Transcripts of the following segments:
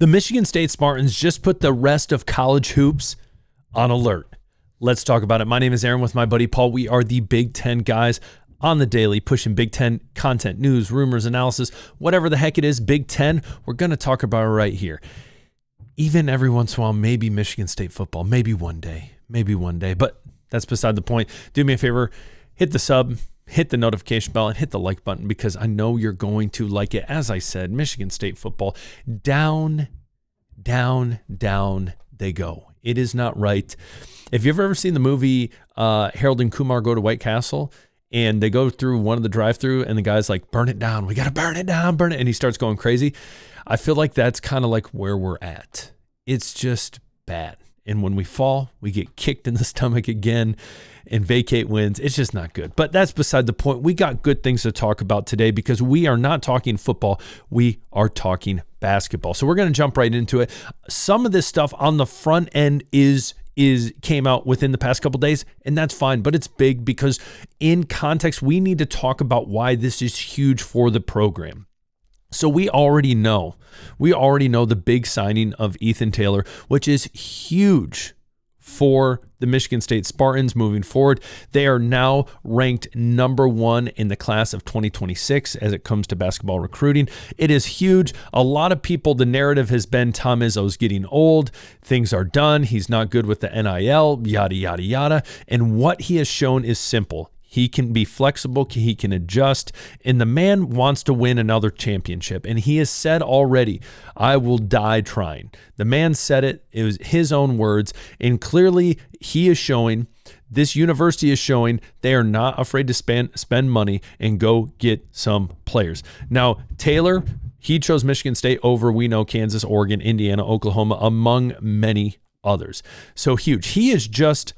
The Michigan State Spartans just put the rest of college hoops on alert. Let's talk about it. My name is Aaron with my buddy Paul. We are the Big Ten guys on the daily, pushing Big Ten content, news, rumors, analysis, whatever the heck it is, Big Ten, we're going to talk about it right here. Even every once in a while, maybe Michigan State football, maybe one day, but that's beside the point. Do me a favor, hit the sub, hit the notification bell, and hit the like button because I know you're going to like it. As I said, Michigan State football, down they go. It is not right. If you've ever seen the movie Harold and Kumar Go to White Castle, and they go through one of the drive-thru, and the guy's like, burn it down. We got to burn it down, and he starts going crazy. I feel like that's kind of like where we're at. It's just bad. And when we fall, we get kicked in the stomach again and vacate wins. It's just not good. But that's beside the point. We got good things to talk about today because we are not talking football. We are talking basketball. So we're going to jump right into it. Some of this stuff on the front end came out within the past couple days, and that's fine, but it's big because in context, we need to talk about why this is huge for the program. So we already know the big signing of Ethan Taylor, which is huge for the Michigan State Spartans moving forward. They are now ranked number 1 in the class of 2026 as it comes to basketball recruiting. It is huge. A lot of people, the narrative has been Tom Izzo's getting old. Things are done. He's not good with the NIL, yada, yada, yada. And what he has shown is simple. He can be flexible, he can adjust, and the man wants to win another championship. And he has said already, I will die trying. The man said it. It was his own words. And clearly he is showing, this university is showing they are not afraid to spend money and go get some players. Now, Taylor, he chose Michigan State over, we know, Kansas, Oregon, Indiana, Oklahoma, among many others. So huge. He is just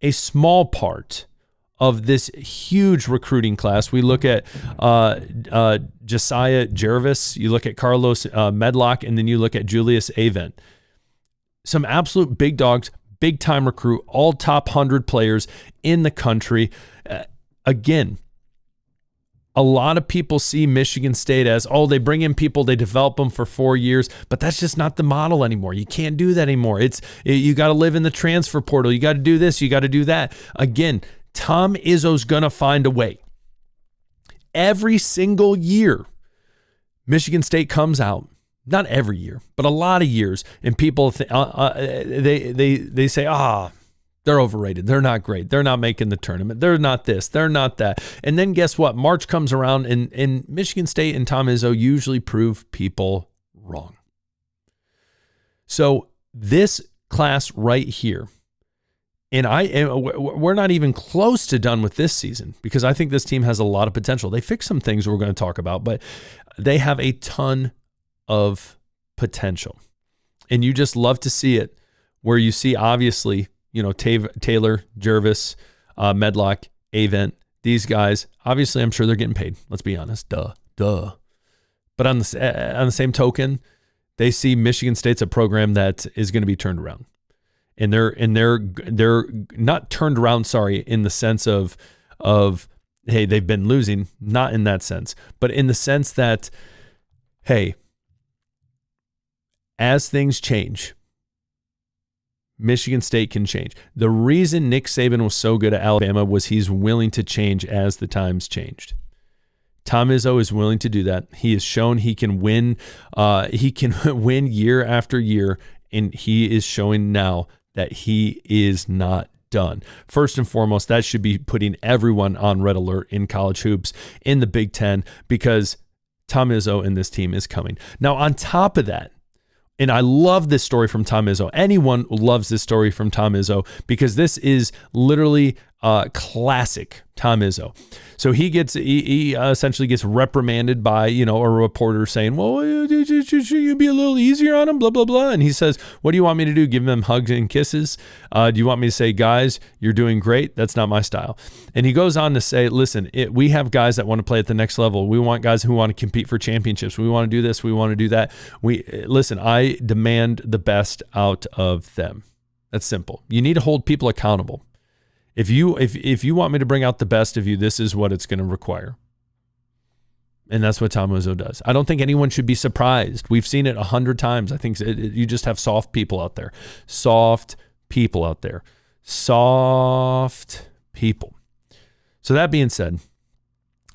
a small part of this huge recruiting class. We look at Josiah Jervis, you look at Carlos Medlock, and then you look at Julius Avent. Some absolute big dogs, big-time recruit, all top 100 players in the country. Again, a lot of people see Michigan State as, they bring in people, they develop them for 4 years, but that's just not the model anymore. You can't do that anymore. You got to live in the transfer portal. You got to do this. You got to do that. Again, Tom Izzo's going to find a way. Every single year, Michigan State comes out, not every year, but a lot of years, and people they say, they're overrated. They're not great. They're not making the tournament. They're not this. They're not that. And then guess what? March comes around, and Michigan State and Tom Izzo usually prove people wrong. So this class right here, and we're not even close to done with this season because I think this team has a lot of potential. They fixed some things we're going to talk about, but they have a ton of potential. And you just love to see it where you see, obviously, Taylor, Jervis, Medlock, Avent, these guys. Obviously, I'm sure they're getting paid. Let's be honest. Duh. But on the same token, they see Michigan State's a program that is going to be turned around. And they're not turned around, in the sense of hey, they've been losing, not in that sense, but in the sense that, hey, as things change, Michigan State can change. The reason Nick Saban was so good at Alabama was he's willing to change as the times changed. Tom Izzo is willing to do that. He has shown he can win. He can win year after year, and he is showing now that he is not done. First and foremost, that should be putting everyone on red alert in college hoops in the Big Ten because Tom Izzo and this team is coming. Now, on top of that, and I love this story from Tom Izzo. Anyone loves this story from Tom Izzo because this is literally classic Tom Izzo. So he essentially gets reprimanded by, a reporter saying, well, should you be a little easier on him, blah, blah, blah. And he says, what do you want me to do? Give them hugs and kisses? Do you want me to say, guys, you're doing great? That's not my style. And he goes on to say, listen, we have guys that want to play at the next level. We want guys who want to compete for championships. We want to do this. We want to do that. Listen, I demand the best out of them. That's simple. You need to hold people accountable. If you want me to bring out the best of you, this is what it's going to require. And that's what Tom Izzo does. I don't think anyone should be surprised. We've seen it 100 times. I think you just have soft people out there. Soft people out there. Soft people. So that being said,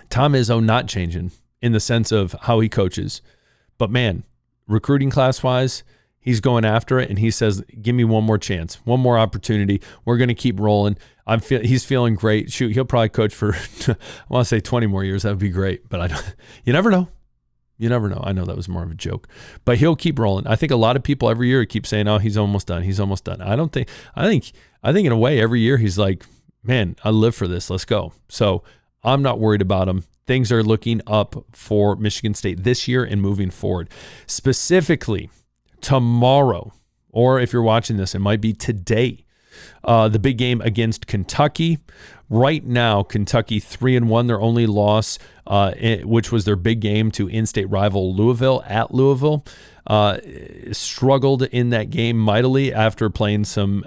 Tom Izzo not changing in the sense of how he coaches. But man, recruiting class-wise, he's going after it, and he says, give me one more chance, one more opportunity. We're going to keep rolling. He's feeling great. Shoot, he'll probably coach for, I want to say 20 more years. That would be great. But you never know. You never know. I know that was more of a joke. But he'll keep rolling. I think a lot of people every year keep saying, oh, he's almost done. He's almost done. I think in a way every year he's like, man, I live for this. Let's go. So I'm not worried about him. Things are looking up for Michigan State this year and moving forward. Specifically, tomorrow, or if you're watching this, it might be today, the big game against Kentucky. Right now, Kentucky 3-1, their only loss, which was their big game to in-state rival Louisville at Louisville. Struggled in that game mightily after playing some,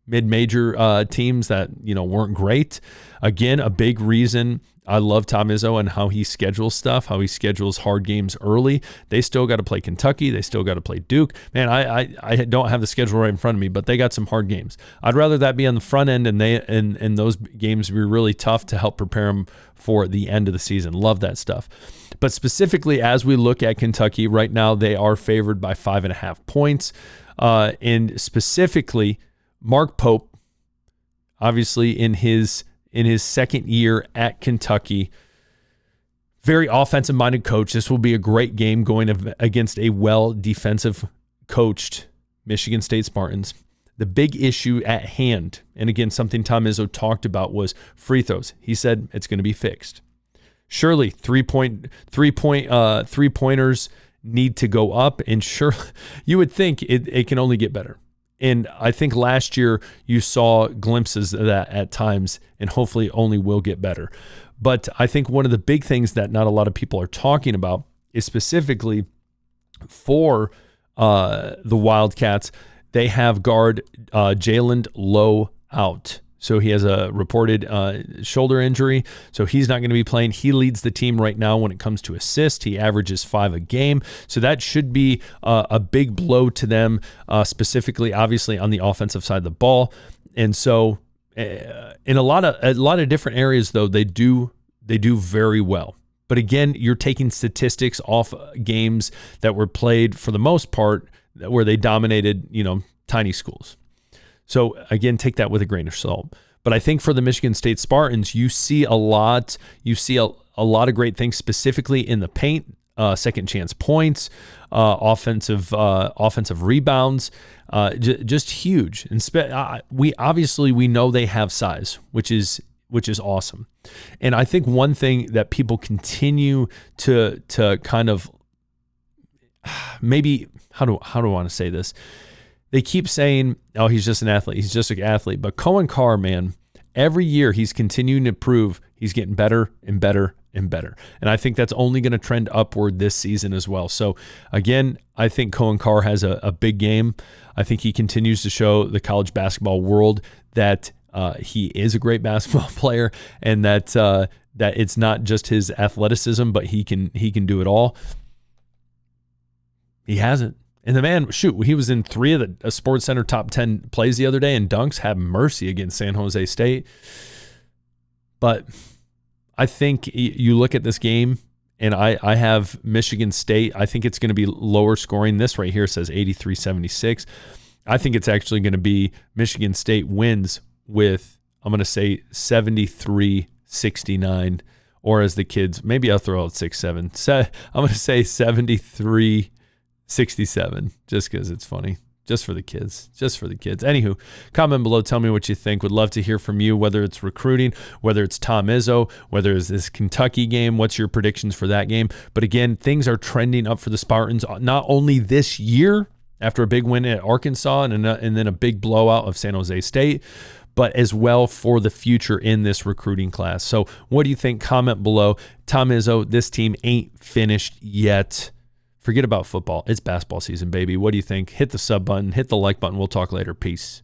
mid-major teams that, weren't great. Again, a big reason I love Tom Izzo and how he schedules stuff, how he schedules hard games early. They still got to play Kentucky. They still got to play Duke. Man, I don't have the schedule right in front of me, but they got some hard games. I'd rather that be on the front end and those games be really tough to help prepare them for the end of the season. Love that stuff. But specifically, as we look at Kentucky right now, they are favored by 5.5 points. And specifically, Mark Pope, obviously in his second year at Kentucky, very offensive-minded coach. This will be a great game going against a well-defensive coached Michigan State Spartans. The big issue at hand, and again, something Tom Izzo talked about, was free throws. He said it's going to be fixed. Surely three-pointers need to go up, and sure, you would think it can only get better. And I think last year you saw glimpses of that at times, and hopefully only will get better. But I think one of the big things that not a lot of people are talking about is specifically for the Wildcats, they have guard Jalen Lowe out. So he has a reported shoulder injury, so he's not going to be playing. He leads the team right now when it comes to assists. He averages 5 a game, so that should be a big blow to them, specifically, obviously, on the offensive side of the ball. And so, in a lot of different areas, though, they do very well. But again, you're taking statistics off games that were played for the most part where they dominated, tiny schools. So again, take that with a grain of salt. But I think for the Michigan State Spartans, you see a lot of great things, specifically in the paint, second chance points, offensive rebounds, just huge. And we know they have size, which is awesome. And I think one thing that people continue to kind of maybe how do I want to say this? They keep saying, oh, he's just an athlete. He's just an athlete. But Cohen Carr, man, every year he's continuing to prove he's getting better and better and better. And I think that's only going to trend upward this season as well. So, again, I think Cohen Carr has a big game. I think he continues to show the college basketball world that he is a great basketball player, and that it's not just his athleticism, but he can do it all. He hasn't. And the man, he was in 3 of the Sports Center top 10 plays the other day, and dunks. Have mercy against San Jose State. But I think you look at this game, and I have Michigan State. I think it's going to be lower scoring. This right here says 83-76. I think it's actually going to be Michigan State wins with, I'm going to say 73-69, or as the kids, maybe I'll throw out 6-7. I'm going to say 73-67, just because it's funny. Just for the kids. Anywho, comment below. Tell me what you think. Would love to hear from you, whether it's recruiting, whether it's Tom Izzo, whether it's this Kentucky game. What's your predictions for that game? But again, things are trending up for the Spartans, not only this year after a big win at Arkansas and then a big blowout of San Jose State, but as well for the future in this recruiting class. So what do you think? Comment below. Tom Izzo, this team ain't finished yet. Forget about football. It's basketball season, baby. What do you think? Hit the sub button, hit the like button. We'll talk later. Peace.